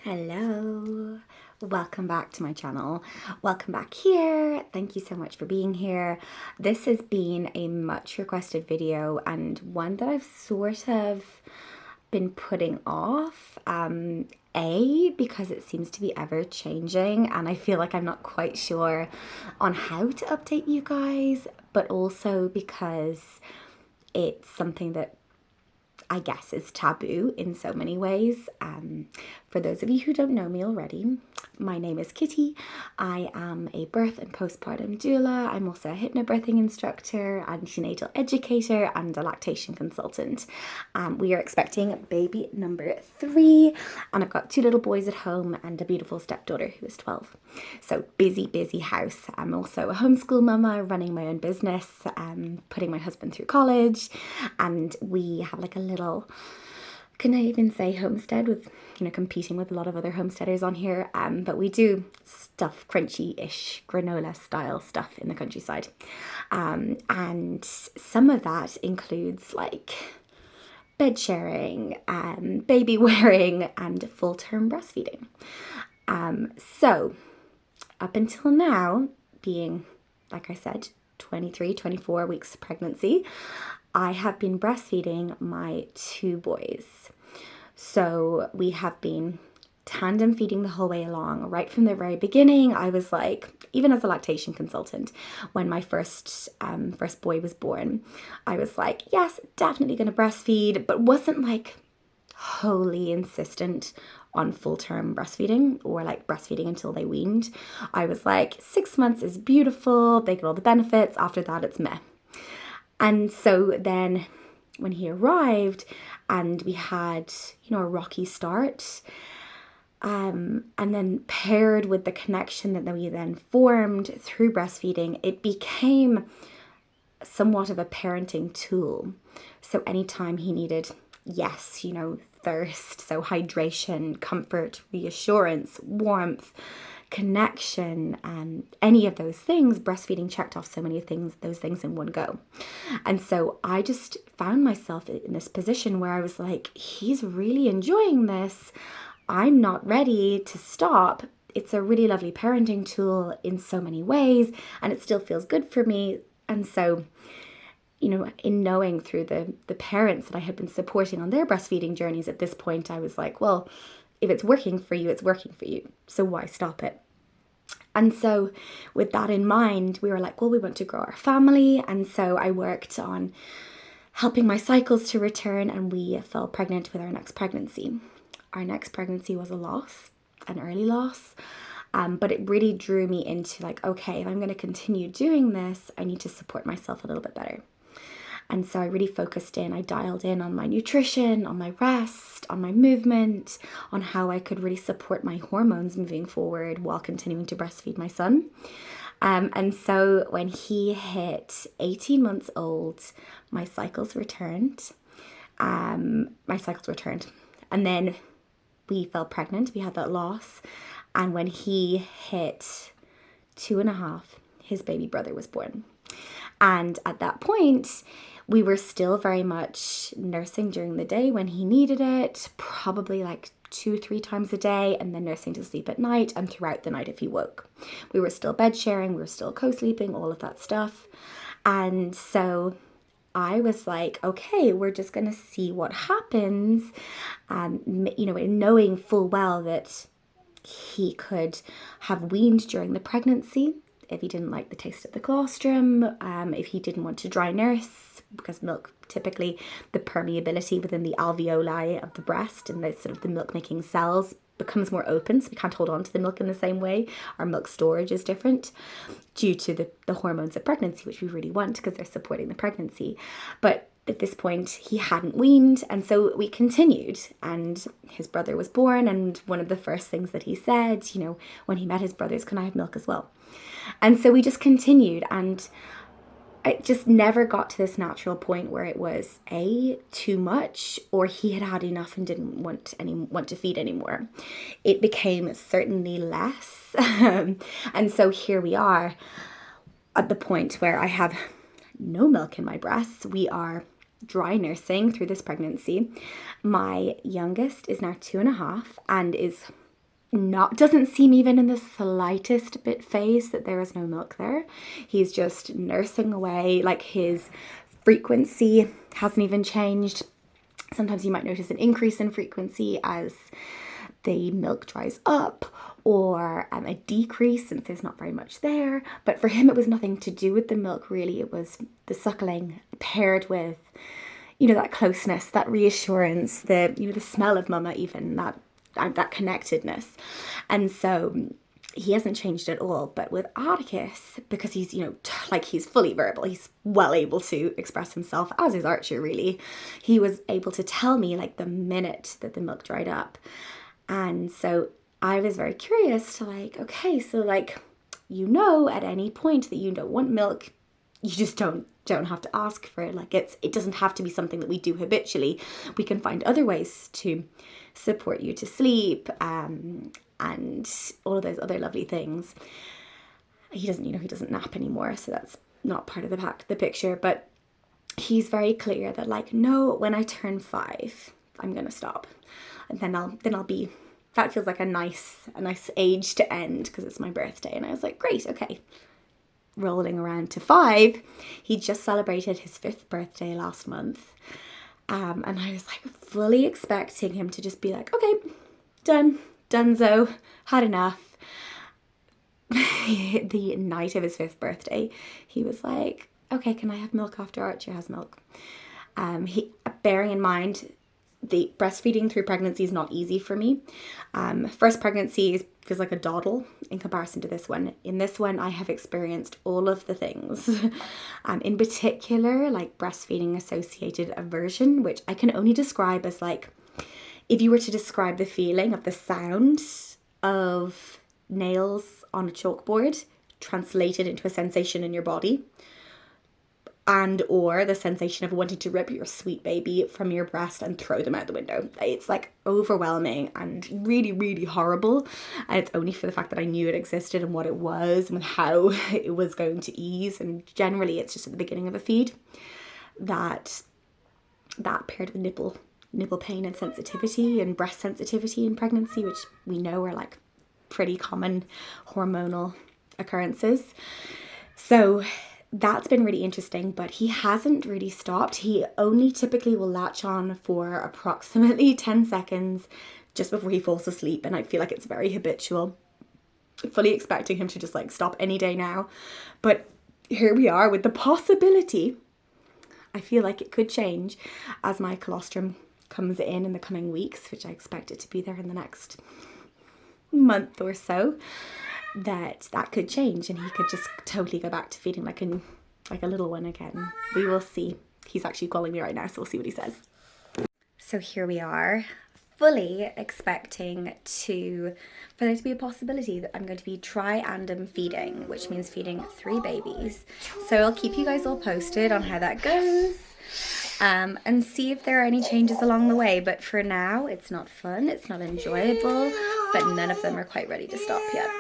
Hello, welcome back to my channel. Welcome back here. Thank you so much for being here. This has been a much requested video and one that I've sort of been putting off. Because it seems to be ever changing and I feel like I'm not quite sure on how to update you guys, but also because it's something that I guess is taboo in so many ways. For those of you who don't know me already, my name is Kitty. I am a birth and postpartum doula. I'm also a hypnobirthing instructor, antenatal educator, and a lactation consultant. We are expecting baby number 3, and I've got 2 little boys at home and a beautiful stepdaughter who is 12. So busy house. I'm also a homeschool mama, running my own business, putting my husband through college, and we have like a little, can I even say homestead, with competing with a lot of other homesteaders on here, but we do stuff, crunchy-ish granola style stuff in the countryside, and some of that includes like bed sharing, baby wearing, and full-term breastfeeding. So up until now, being, like I said, 23, 24 weeks of pregnancy, I have been breastfeeding my 2 boys. So we have been tandem feeding the whole way along. Right from the very beginning, I was like, even as a lactation consultant, when my first boy was born, I was like, yes, definitely going to breastfeed, but wasn't like wholly insistent on full-term breastfeeding or like breastfeeding until they weaned. I was like, 6 months is beautiful, they get all the benefits, after that it's meh. And so then when he arrived and we had, a rocky start, and then paired with the connection that we then formed through breastfeeding, it became somewhat of a parenting tool. So anytime he needed, thirst, so hydration, comfort, reassurance, warmth, connection, and any of those things, breastfeeding checked off so many those things in one go. And so I just found myself in this position where I was like, he's really enjoying this. I'm not ready to stop. It's a really lovely parenting tool in so many ways, and it still feels good for me. And so, in knowing through the parents that I had been supporting on their breastfeeding journeys at this point, I was like, well, if it's working for you, it's working for you. So why stop it? And so with that in mind, we were like, well, we want to grow our family. And so I worked on helping my cycles to return, and we fell pregnant with our next pregnancy. Our next pregnancy was a loss, an early loss. But it really drew me into like, okay, if I'm going to continue doing this, I need to support myself a little bit better. And so I really focused in, I dialed in on my nutrition, on my rest, on my movement, on how I could really support my hormones moving forward while continuing to breastfeed my son. And so when he hit 18 months old, my cycles returned. And then we fell pregnant, we had that loss. And when he hit 2.5, his baby brother was born. And at that point, we were still very much nursing during the day when he needed it, probably like 2-3 times a day, and then nursing to sleep at night and throughout the night if he woke. We were still bed sharing, we were still co-sleeping, all of that stuff. And so I was like, okay, we're just going to see what happens, knowing full well that he could have weaned during the pregnancy if he didn't like the taste of the colostrum, if he didn't want to dry nurse, because milk, typically the permeability within the alveoli of the breast and the sort of the milk making cells becomes more open, so we can't hold on to the milk in the same way. Our milk storage is different due to the hormones of pregnancy, which we really want because they're supporting the pregnancy. But at this point, he hadn't weaned, and so we continued, and his brother was born, and one of the first things that he said, when he met his brothers, can I have milk as well? And so we just continued, and it just never got to this natural point where it was too much, or he had had enough and didn't want to feed anymore. It became certainly less. And so here we are at the point where I have no milk in my breasts. We are dry nursing through this pregnancy. My youngest is now 2.5 and is doesn't seem even in the slightest bit phased that there is no milk there. He's just nursing away. Like, his frequency hasn't even changed. Sometimes you might notice an increase in frequency as the milk dries up, or a decrease since there's not very much there. But for him, it was nothing to do with the milk, really. It was the suckling paired with, that closeness, that reassurance, the smell of mumma, even that connectedness. And so he hasn't changed at all. But with Atticus, because he's, he's fully verbal, he's well able to express himself, as is Archer, really. He was able to tell me, like, the minute that the milk dried up. And so I was very curious to, like, okay, so, like, at any point that you don't want milk, you just don't have to ask for it. Like, it doesn't have to be something that we do habitually. We can find other ways to support you to sleep, and all of those other lovely things. He doesn't nap anymore, so that's not part of the picture. But he's very clear that, like, no, when I turn 5, I'm gonna stop, and then I'll be. That feels like a nice age to end, because it's my birthday. And I was like, great, okay. Rolling around to 5, he just celebrated his 5th birthday last month, and I was like fully expecting him to just be like, okay, donezo, had enough. The night of his 5th birthday, he was like, okay, can I have milk after Archer has milk? Bearing in mind, the breastfeeding through pregnancy is not easy for me. First pregnancy feels like a doddle in comparison to this one. In this one, I have experienced all of the things. In particular, like breastfeeding associated aversion, which I can only describe as, like, if you were to describe the feeling of the sound of nails on a chalkboard translated into a sensation in your body, and or the sensation of wanting to rip your sweet baby from your breast and throw them out the window. It's, like, overwhelming and really, really horrible. And it's only for the fact that I knew it existed and what it was and how it was going to ease. And generally, it's just at the beginning of a feed that paired with nipple pain and sensitivity and breast sensitivity in pregnancy, which we know are, like, pretty common hormonal occurrences. So that's been really interesting, but he hasn't really stopped. He only typically will latch on for approximately 10 seconds just before he falls asleep, and I feel like it's very habitual. Fully expecting him to just, like, stop any day now. But here we are with the possibility, I feel like it could change as my colostrum comes in the coming weeks, which I expect it to be there in the next month or so. That could change, and he could just totally go back to feeding like a little one again. We will see. He's actually calling me right now, so we'll see what he says. So here we are, fully expecting for there to be a possibility that I'm going to be triandem feeding, which means feeding 3 babies. So I'll keep you guys all posted on how that goes, and see if there are any changes along the way. But for now, it's not fun, it's not enjoyable, but none of them are quite ready to stop yet.